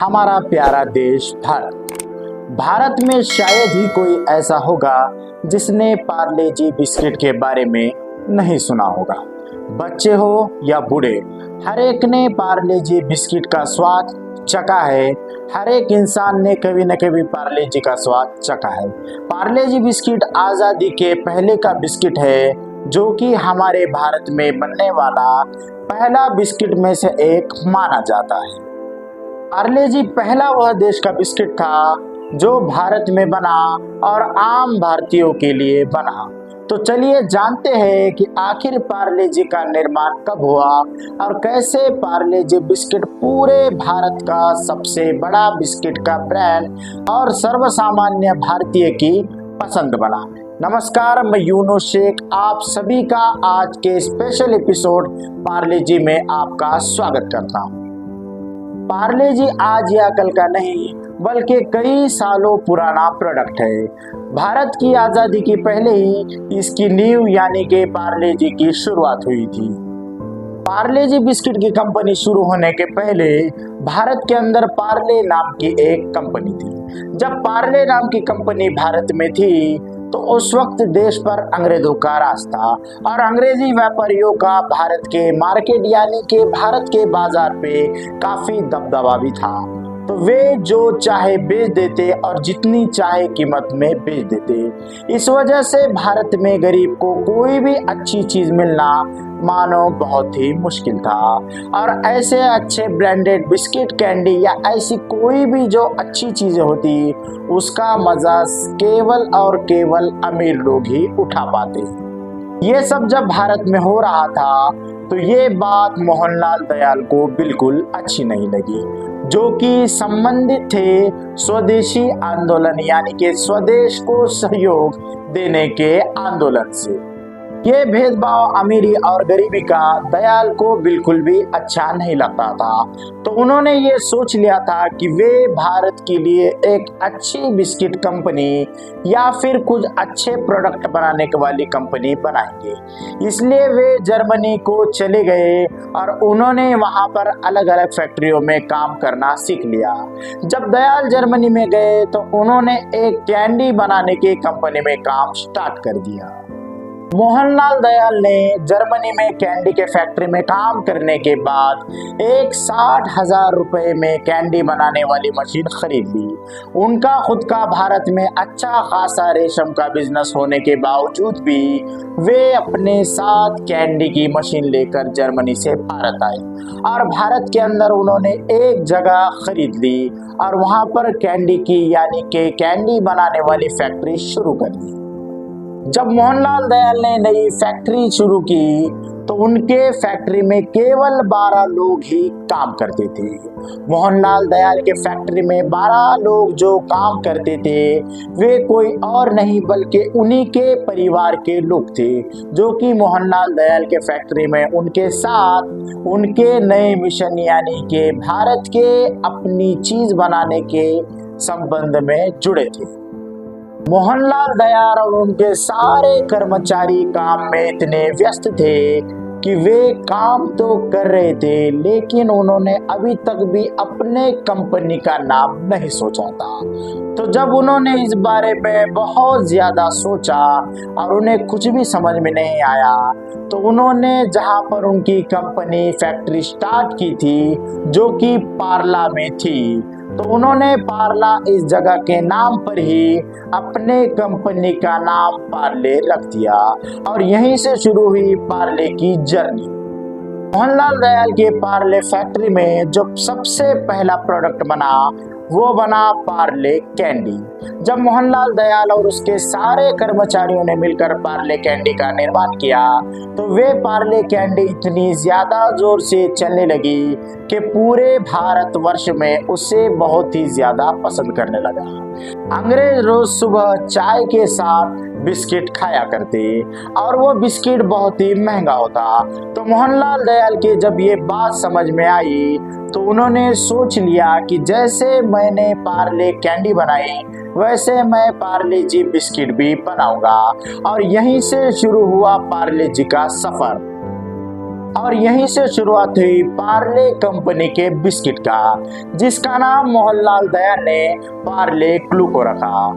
हमारा प्यारा देश भारत में शायद ही कोई ऐसा होगा जिसने पार्ले जी बिस्किट के बारे में नहीं सुना होगा। बच्चे हो या बूढ़े, हर एक ने पार्ले जी बिस्किट का स्वाद चखा है। हर एक इंसान ने कभी न कभी पार्ले जी का स्वाद चखा है। पार्ले जी बिस्किट आज़ादी के पहले का बिस्किट है, जो कि हमारे भारत में बनने वाला पहला बिस्किट में से एक माना जाता है। पार्ले जी पहला वह देश का बिस्किट था जो भारत में बना और आम भारतीयों के लिए बना। तो चलिए जानते हैं कि आखिर पार्ले जी का निर्माण कब हुआ और कैसे पार्ले जी बिस्किट पूरे भारत का सबसे बड़ा बिस्किट का ब्रांड और सर्वसामान्य भारतीय की पसंद बना। नमस्कार, मैं यूनुस शेख आप सभी का आज के स्पेशल एपिसोड पार्ले जी में आपका स्वागत करता हूँ। पार्ले जी आज या कल का नहीं बल्कि कई सालों पुराना प्रोडक्ट है। भारत की आज़ादी के पहले ही इसकी नींव यानी कि पार्ले जी की शुरुआत हुई थी। पार्ले जी बिस्किट की कंपनी शुरू होने के पहले भारत के अंदर पार्ले नाम की एक कंपनी थी। जब पार्ले नाम की कंपनी भारत में थी तो उस वक्त देश पर अंग्रेजों का राज था और अंग्रेजी व्यापारियों का भारत के मार्केट यानी कि भारत के बाजार पे काफी दबदबा भी था। तो वे जो चाहे बेच देते और जितनी चाहे कीमत में बेच देते। इस वजह से भारत में गरीब को कोई भी अच्छी चीज मिलना मानो बहुत ही मुश्किल था और ऐसे अच्छे ब्रांडेड बिस्किट, कैंडी या ऐसी कोई भी जो अच्छी चीजें होती उसका मजा केवल और केवल अमीर लोग ही उठा पाते। ये सब जब भारत में हो रहा था तो ये बात मोहनलाल दयाल को बिल्कुल अच्छी नहीं लगी, जो कि संबंधित थे स्वदेशी आंदोलन यानी कि स्वदेश को सहयोग देने के आंदोलन से। ये भेदभाव अमीरी और गरीबी का दयाल को बिल्कुल भी अच्छा नहीं लगता था। तो उन्होंने ये सोच लिया था कि वे भारत के लिए एक अच्छी बिस्किट कंपनी या फिर कुछ अच्छे प्रोडक्ट बनाने वाली कंपनी बनाएंगे। इसलिए वे जर्मनी को चले गए और उन्होंने वहां पर अलग अलग फैक्ट्रियों में काम करना सीख लिया। जब दयाल जर्मनी में गए तो उन्होंने एक कैंडी बनाने की कंपनी में काम स्टार्ट कर दिया। मोहनलाल दयाल ने जर्मनी में कैंडी के फैक्ट्री में काम करने के बाद एक 60,000 रुपए में कैंडी बनाने वाली मशीन खरीद ली। उनका खुद का भारत में अच्छा खासा रेशम का बिजनेस होने के बावजूद भी वे अपने साथ कैंडी की मशीन लेकर जर्मनी से भारत आए और भारत के अंदर उन्होंने एक जगह खरीद ली और वहां पर कैंडी की यानी कि कैंडी बनाने वाली फैक्ट्री शुरू कर दी। जब मोहनलाल दयाल ने नई फैक्ट्री शुरू की तो उनके फैक्ट्री में केवल 12 लोग ही काम करते थे। मोहनलाल दयाल के फैक्ट्री में 12 लोग जो काम करते थे वे कोई और नहीं बल्कि उन्हीं के परिवार के लोग थे, जो कि मोहनलाल दयाल के फैक्ट्री में उनके साथ उनके नए मिशन यानी कि भारत के अपनी चीज बनाने के संबंध में जुड़े थे। मोहनलाल दयाल और उनके सारे कर्मचारी काम में इतने व्यस्त थे कि वे काम तो कर रहे थे लेकिन उन्होंने अभी तक भी अपने कंपनी का नाम नहीं सोचा था। तो जब उन्होंने इस बारे में बहुत ज्यादा सोचा और उन्हें कुछ भी समझ में नहीं आया तो उन्होंने जहां पर उनकी कंपनी फैक्ट्री स्टार्ट की थी जो कि पार्ला में थी, तो उन्होंने पार्ला इस जगह के नाम पर ही अपने कंपनी का नाम पार्ले रख दिया और यहीं से शुरू हुई पार्ले की जर्नी। मोहनलाल दयाल के पार्ले फैक्ट्री में जो सबसे पहला प्रोडक्ट बना वो बना पार्ले कैंडी। जब मोहनलाल दयाल और उसके सारे कर्मचारियों ने मिलकर पार्ले कैंडी का निर्माण किया तो वे पार्ले कैंडी इतनी ज्यादा जोर से चलने लगी कि पूरे भारतवर्ष में उसे बहुत ही ज्यादा पसंद करने लगा। अंग्रेज रोज सुबह चाय के साथ बिस्किट खाया करते और वो बिस्किट बहुत ही महंगा होता। तो मोहनलाल दयाल के जब ये बात समझ में आई तो उन्होंने सोच लिया कि जैसे मैंने पार्ले कैंडी बनाई वैसे मैं पार्ले जी बिस्किट भी बनाऊंगा और यहीं से शुरू हुआ पार्ले जी का सफर। और यहीं से शुरुआत हुई पार्ले कंपनी के बिस्किट का, जिसका नाम मोहनलाल दयाल ने पार्ले ग्लूको रखा।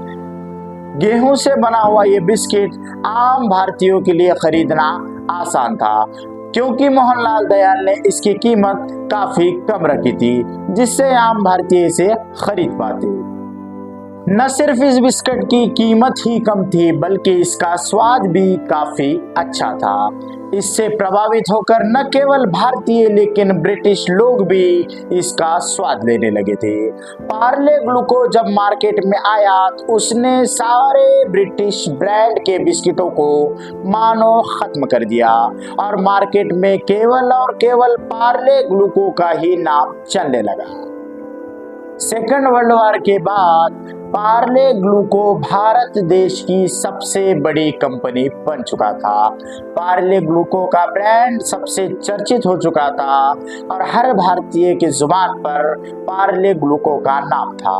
गेहूं से बना हुआ ये बिस्किट आम भारतीयों के लिए खरीदना आसान था, क्योंकि मोहनलाल दयाल ने इसकी कीमत काफी कम रखी थी, जिससे आम भारतीय इसे खरीद पाते। न सिर्फ इस बिस्किट की कीमत ही कम थी, बल्कि इसका स्वाद भी काफी अच्छा था। इससे प्रभावित होकर न केवल भारतीय लेकिन ब्रिटिश लोग भी इसका स्वाद लेने लगे थे। पार्ले ग्लूको जब मार्केट में आया तो उसने सारे ब्रिटिश ब्रांड के बिस्किटों को मानो खत्म कर दिया और मार्केट में केवल और केवल पार्ले ग्लूको का ही नाम चलने लगा। सेकेंड वर्ल्ड वॉर के बाद पार्ले ग्लूको भारत देश की सबसे बड़ी कंपनी बन चुका था। पार्ले ग्लूको का ब्रांड सबसे चर्चित हो चुका था और हर भारतीय की जुबान पर पार्ले ग्लूको का नाम था।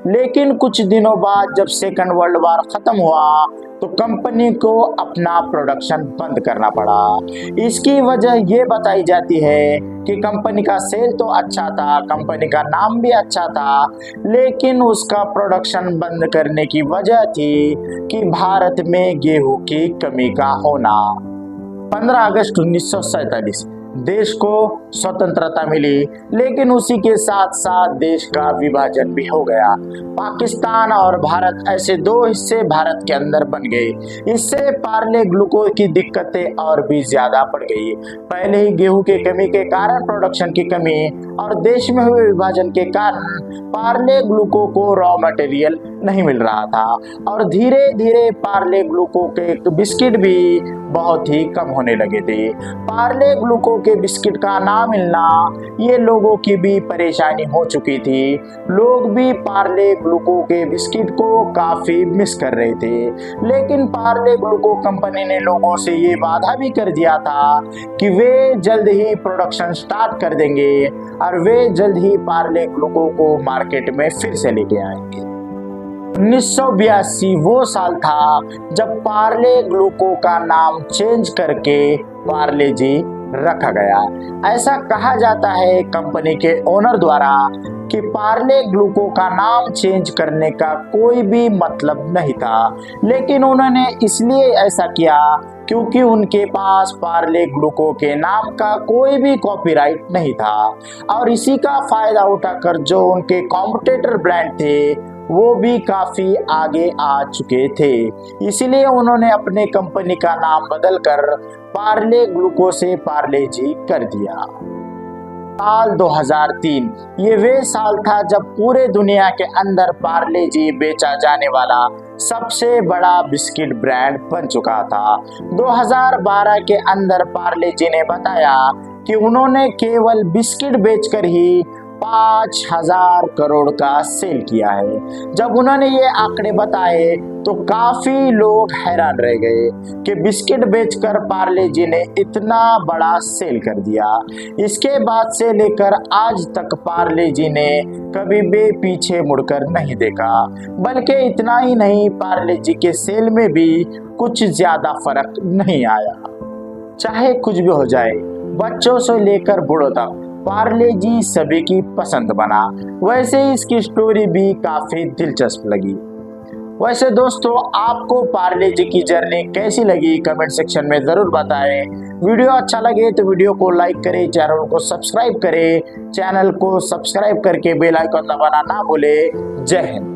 लेकिन कुछ दिनों बाद जब सेकेंड वर्ल्ड वॉर खत्म हुआ तो कंपनी को अपना प्रोडक्शन बंद करना पड़ा। इसकी वजह ये बताई जाती है कि कंपनी का सेल तो अच्छा था, कंपनी का नाम भी अच्छा था, लेकिन उसका प्रोडक्शन बंद करने की वजह थी कि भारत में गेहूं की कमी का होना। 15 अगस्त 1947 देश को स्वतंत्रता मिली, लेकिन उसी के साथ साथ देश का विभाजन भी हो गया। पाकिस्तान और भारत ऐसे दो हिस्से भारत के अंदर बन गए। इससे पार्ले ग्लूको की दिक्कतें और भी ज्यादा बढ़ गई। पहले ही गेहूं के कमी के कारण प्रोडक्शन की कमी और देश में हुए विभाजन के कारण पार्ले ग्लूको को रॉ मटेरियल नहीं मिल रहा था और धीरे धीरे पार्ले ग्लूको के बिस्किट भी बहुत ही कम होने लगे थे। पार्ले ग्लूको के बिस्किट का ना मिलना ये लोगों की भी परेशानी हो चुकी थी। लोग भी पार्ले ग्लूको के बिस्किट को काफी मिस कर रहे थे, लेकिन पार्ले ग्लूको कंपनी ने लोगों से ये वादा भी कर दिया था कि वे जल्द ही प्रोडक्शन स्टार्ट कर देंगे और वे जल्द ही पार्ले ग्लूको को मार्केट में फिर से लेके आएंगे। 1982 वो साल था जब पार्ले ग्लूको का नाम चेंज करके पार्ले जी रखा गया। ऐसा कहा जाता है कंपनी के ओनर द्वारा कि पार्ले ग्लूको का नाम चेंज करने का कोई भी मतलब नहीं था, लेकिन उन्होंने इसलिए ऐसा किया क्योंकि उनके पास पार्ले ग्लूको के नाम का कोई भी कॉपीराइट नहीं था और इसी का फायदा उठाकर जो उनके कॉम्पिटिटर ब्रांड थे वो भी काफी आगे आ चुके थे। इसीलिए उन्होंने अपने कंपनी का नाम बदलकर पार्ले ग्लूको से पार्ले जी कर दिया। साल 2003 ये वे साल था जब पूरे दुनिया के अंदर पार्ले जी बेचा जाने वाला सबसे बड़ा बिस्किट ब्रांड बन चुका था। 2012 के अंदर पार्ले जी ने बताया कि उन्होंने केवल बिस्किट बेचकर ही 5,000 करोड़ का सेल किया है। जब उन्होंने ये आंकड़े बताए तो काफी लोग हैरान रह गए कि बिस्किट बेचकर पार्ले जी ने इतना बड़ा सेल कर दिया। इसके बाद से लेकर आज तक पार्ले जी ने कभी भी पीछे मुड़कर नहीं देखा, बल्कि इतना ही नहीं, पार्ले जी के सेल में भी कुछ ज्यादा फर्क नहीं आया। चाहे कुछ भी हो जाए, बच्चों से लेकर बूढ़ों तक पार्ले जी सभी की पसंद बना। वैसे ही इसकी स्टोरी भी काफी दिलचस्प लगी। वैसे दोस्तों, आपको पार्ले जी की जर्नी कैसी लगी कमेंट सेक्शन में जरूर बताएं। वीडियो अच्छा लगे तो वीडियो को लाइक करें, चैनल को सब्सक्राइब करें, चैनल को सब्सक्राइब करके बेल आइकन दबाना ना भूलें। जय हिंद।